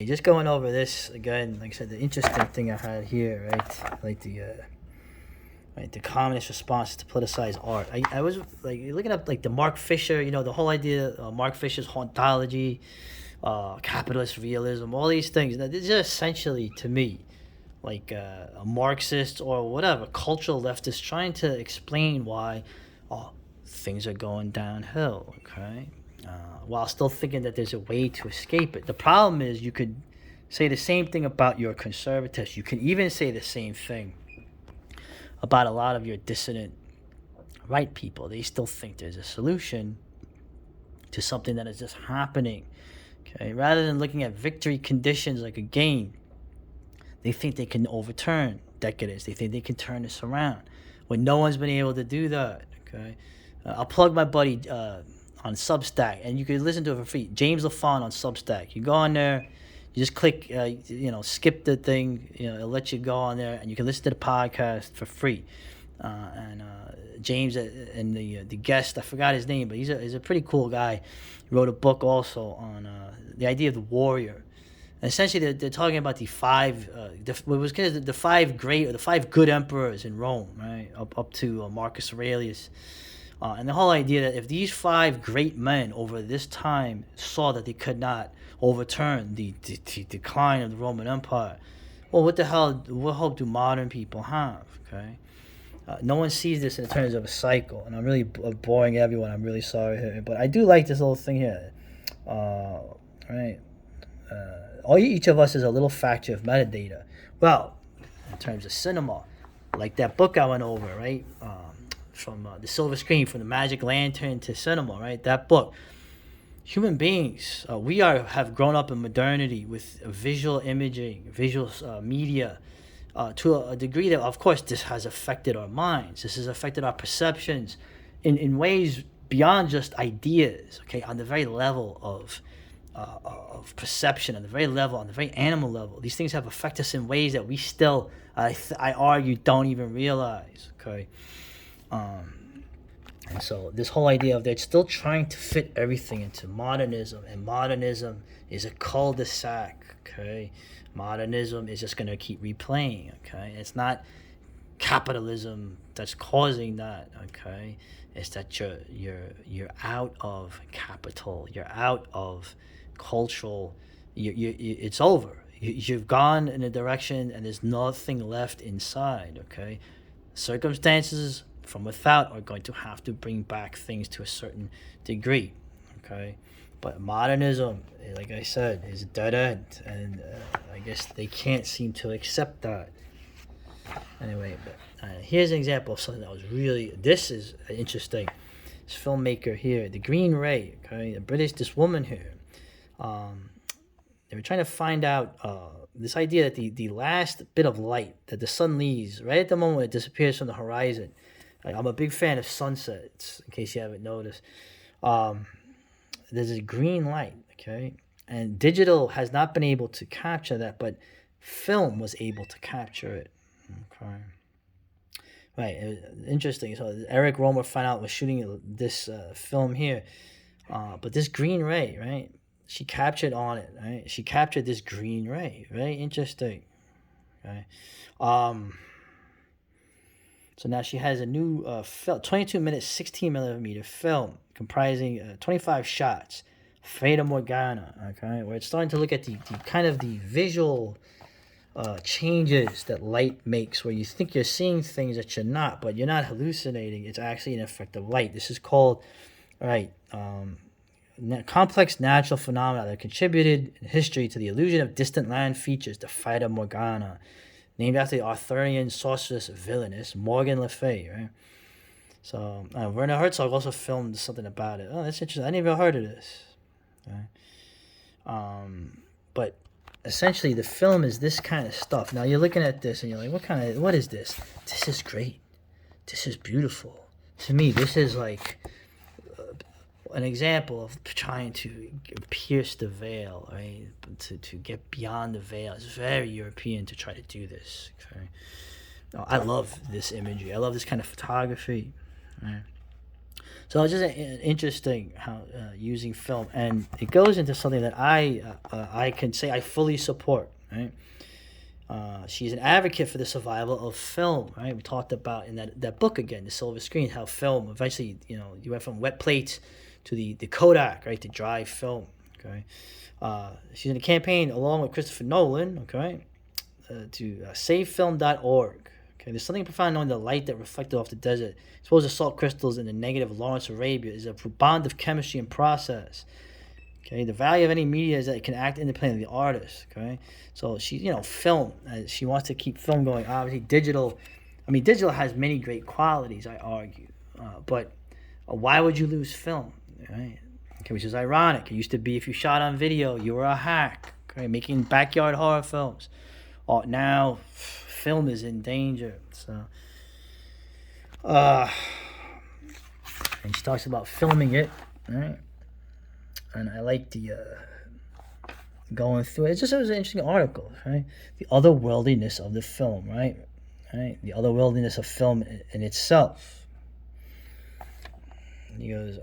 Just going over this again, like I said, the interesting thing I had here, right? Like the communist response to politicized art. I was like looking up like the Mark Fisher, the whole idea, Mark Fisher's hauntology, capitalist realism, all these things. Now, these are essentially to me like a Marxist or whatever cultural leftist trying to explain why, oh, things are going downhill. Okay, while still thinking that there's a way to escape it. The problem is you could say the same thing about your conservatives. You can even say the same thing about a lot of your dissident right people. They still think there's a solution to something that is just happening. Okay, rather than looking at victory conditions like a game, they think they can overturn decadence. They think they can turn this around when no one's been able to do that. Okay, I'll plug my buddy on Substack, and you can listen to it for free. James LaFon on Substack. You go on there, you just click, skip the thing. It'll let you go on there, and you can listen to the podcast for free. And James and the guest, I forgot his name, but he's a pretty cool guy. He wrote a book also on the idea of the warrior. And essentially, they're talking about the five, what was considered the five great or the five good emperors in Rome, right? Up to Marcus Aurelius. And the whole idea that if these five great men over this time saw that they could not overturn the decline of the Roman Empire, well, what hope do modern people have? Okay, no one sees this in terms of a cycle, and I'm really boring everyone. I'm really sorry here, but I do like this little thing here. Right, each of us is a little factor of metadata. Well, in terms of cinema, like that book I went over, right? From the silver screen, from the magic lantern to cinema, right? That book. Human beings, we have grown up in modernity with visual imaging, visual media, to a degree that, of course, this has affected our minds. This has affected our perceptions in ways beyond just ideas. Okay, on the very level of perception, on the very level, on the very animal level, these things have affected us in ways that we still, I argue, don't even realize. Okay. And so this whole idea of they're still trying to fit everything into modernism, and modernism is a cul-de-sac. Okay, modernism is just going to keep replaying. Okay, it's not capitalism that's causing that. Okay, it's that you're out of capital, you're out of cultural. It's over. You've gone in a direction, and there's nothing left inside. Okay, circumstances from without are going to have to bring back things to a certain degree. Okay, but modernism, like I said, is a dead end, and I guess they can't seem to accept that. Anyway, but here's an example of something that was really, this is interesting. This filmmaker here, the Green Ray. Okay, this woman here, they were trying to find out this idea that the last bit of light that the sun leaves right at the moment it disappears from the horizon. I'm a big fan of sunsets, in case you haven't noticed. There's a green light, okay? And digital has not been able to capture that, but film was able to capture it. Okay. Right, interesting. So Eric Romer found out was shooting this film here. But this green ray, right? She captured on it, right? She captured this green ray. Very interesting. Okay. So now she has a new 22-minute, 16mm film comprising 25 shots, Fata Morgana, okay? Where it's starting to look at the kind of the visual changes that light makes, where you think you're seeing things that you're not, but you're not hallucinating. It's actually an effect of light. This is called, complex natural phenomena that contributed in history to the illusion of distant land features, the Fata Morgana, named after the Arthurian sorceress villainess Morgan Le Fay, right? So Werner Herzog also filmed something about it. Oh, that's interesting. I never heard of this. Okay. But essentially, the film is this kind of stuff. Now you're looking at this and you're like, what is this? This is great. This is beautiful. To me, this is like an example of trying to pierce the veil, right? To get beyond the veil. It's very European to try to do this. Okay? I love this imagery. I love this kind of photography. Right? So it's just interesting how using film, and it goes into something that I can say I fully support. Right, she's an advocate for the survival of film. Right, we talked about in that book again, The Silver Screen, how film eventually, you went from wet plates to the Kodak, right, to dry film. Okay, she's in a campaign along with Christopher Nolan. Okay, to savefilm.org. Okay, there's something profound knowing the light that reflected off the desert. Suppose the salt crystals in the negative of Lawrence Arabia is a bond of chemistry and process. Okay, the value of any media is that it can act independently of the artist. Okay, so she, film. She wants to keep film going. Obviously, digital. I mean, digital has many great qualities. I argue, but why would you lose film? Right? Okay, which is ironic. It used to be if you shot on video, you were a hack. Okay, making backyard horror films. Now, film is in danger. So, and she talks about filming it, right? And I like the going through it. It was an interesting article, right? The otherworldliness of the film, right? Right? The otherworldliness of film in itself. He goes,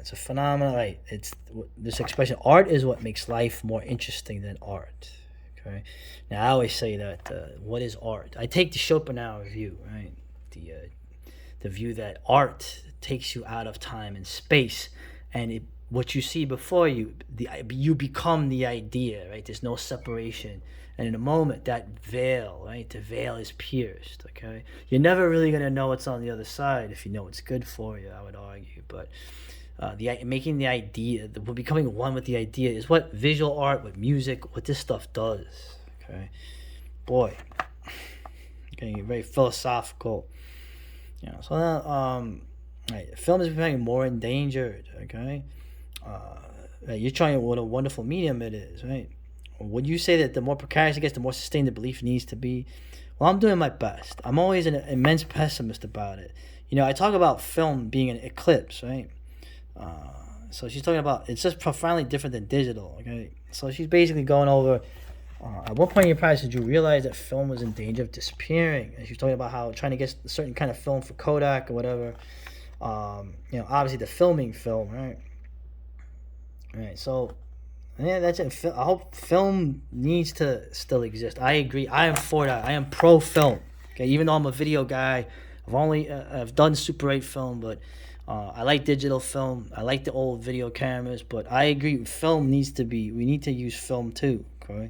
it's a phenomenon, right? It's this expression, art is what makes life more interesting than art. Okay. Now I always say that what is art? I take the Schopenhauer view, right? The view that art takes you out of time and space, and what you see before you, you become the idea, right? There's no separation, and in a moment that veil, right? The veil is pierced. Okay, you're never really gonna know what's on the other side if you know what's good for you. I would argue, but. Making the idea, becoming one with the idea, is what visual art, what music, what this stuff does. Okay, boy, getting very philosophical. So now, right, film is becoming more endangered. Okay, you're trying what a wonderful medium it is, right? Would you say that the more precarious it gets, the more sustained the belief needs to be? Well, I'm doing my best. I'm always an immense pessimist about it. I talk about film being an eclipse, right? So she's talking about it's just profoundly different than digital. Okay, so she's basically going over at what point in your practice did you realize that film was in danger of disappearing? And she's talking about how trying to get a certain kind of film for Kodak or whatever. Obviously the filming film, right? Right. So yeah, that's it. I hope film needs to still exist. I agree. I am for that. I am pro film. Okay, even though I'm a video guy, I've done Super 8 film, but. I like digital film. I like the old video cameras, but I agree. We need to use film too. Okay.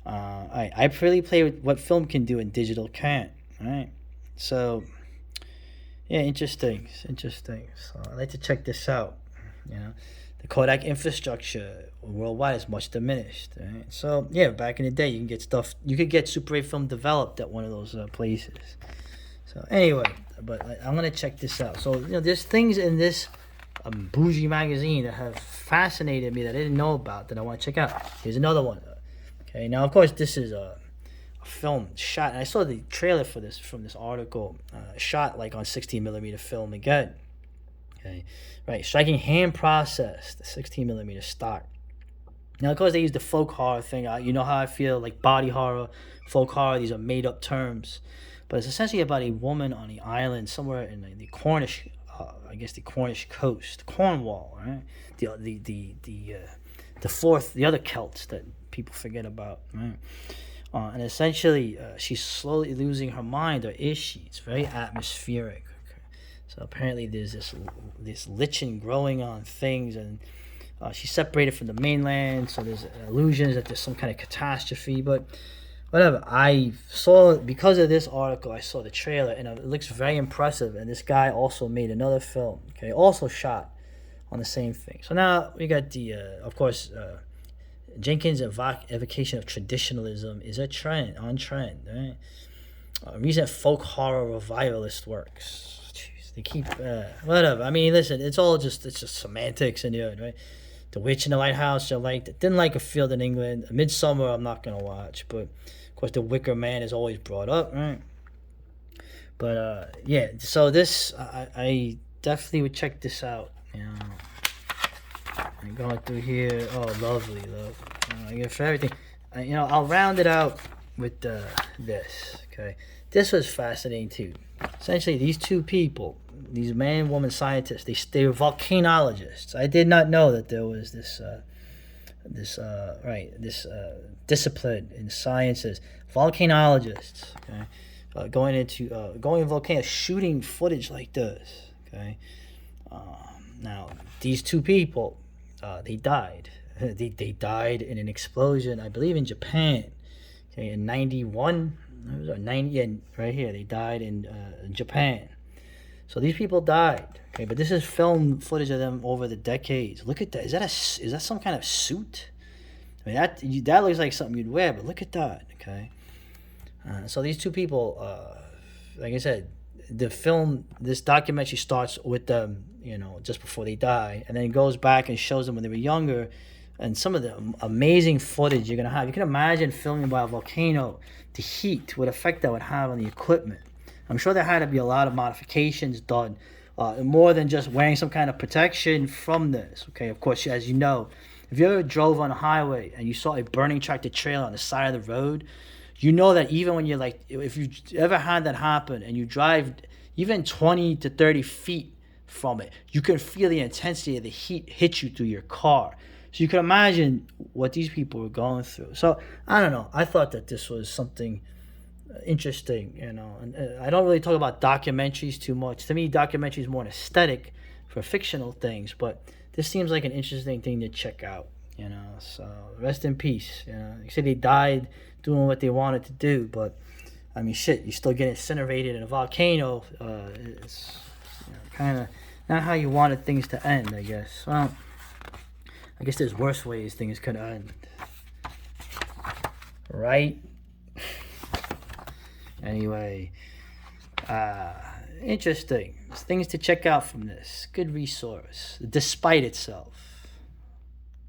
I really play with what film can do and digital can't. All right. So, yeah, interesting. It's interesting. So I like to check this out. The Kodak infrastructure worldwide is much diminished. Right? So yeah, back in the day, you could get Super 8 film developed at one of those places. So anyway, but I'm gonna check this out. So there's things in this bougie magazine that have fascinated me that I didn't know about that I want to check out. Here's another one. Okay, now of course this is a film shot, and I saw the trailer for this from this article. Shot like on 16mm film again. Okay, right, striking hand processed 16mm stock. Now of course they use the folk horror thing. You know how I feel like body horror, folk horror. These are made up terms. But it's essentially about a woman on the island somewhere in the Cornish, the Cornish coast, Cornwall, right? The other Celts that people forget about, right? And essentially, she's slowly losing her mind, or is she? It's very atmospheric. Okay? So apparently, there's this lichen growing on things, and she's separated from the mainland. So there's illusions that there's some kind of catastrophe, but. Whatever, I saw, because of this article, I saw the trailer, and it looks very impressive, and this guy also made another film, okay, also shot on the same thing. So now we got of course, Jenkins' evocation of traditionalism is on trend, right? Recent folk horror revivalist works. Jeez, they keep, whatever, I mean, listen, it's just semantics in the end, right? The Witch in the Lighthouse, I liked it. Didn't like A Field in England. Midsummer, I'm not going to watch. But, of course, The Wicker Man is always brought up, right? But, yeah, so this, I definitely would check this out. I'm going through here. Oh, lovely. I get for everything. I'll round it out with this, okay? This was fascinating, too. Essentially, these two people, these man and woman scientists, they were volcanologists. I did not know that there was this discipline in sciences, volcanologists. Okay, going in volcanoes, shooting footage like this. Okay, now these two people, they died. They died in an explosion, I believe, in Japan. Okay, in '91, 90, yeah, right here, they died in Japan. So these people died. Okay, but this is film footage of them over the decades. Look at that. Is that some kind of suit? I mean, that looks like something you'd wear, but look at that. Okay, so these two people, like I said, this documentary starts with them, just before they die, and then it goes back and shows them when they were younger, and some of the amazing footage you're gonna have. You can imagine filming by a volcano, the heat, what effect that would have on the equipment. I'm sure there had to be a lot of modifications done, more than just wearing some kind of protection from this. Okay, of course, as you know, if you ever drove on a highway and you saw a burning tractor trailer on the side of the road, you know that even when you're like, if you ever had that happen and you drive even 20 to 30 feet from it, you can feel the intensity of the heat hit you through your car. So you can imagine what these people were going through. So I don't know. I thought that this was something interesting, And I don't really talk about documentaries too much. To me, documentary is more an aesthetic for fictional things, but this seems like an interesting thing to check out. So rest in peace. They said they died doing what they wanted to do, but I mean, shit, you still get incinerated in a volcano. It's kind of not how you wanted things to end, I guess. Well, I guess there's worse ways things could end, right? Anyway, interesting. There's things to check out from this. Good resource, despite itself.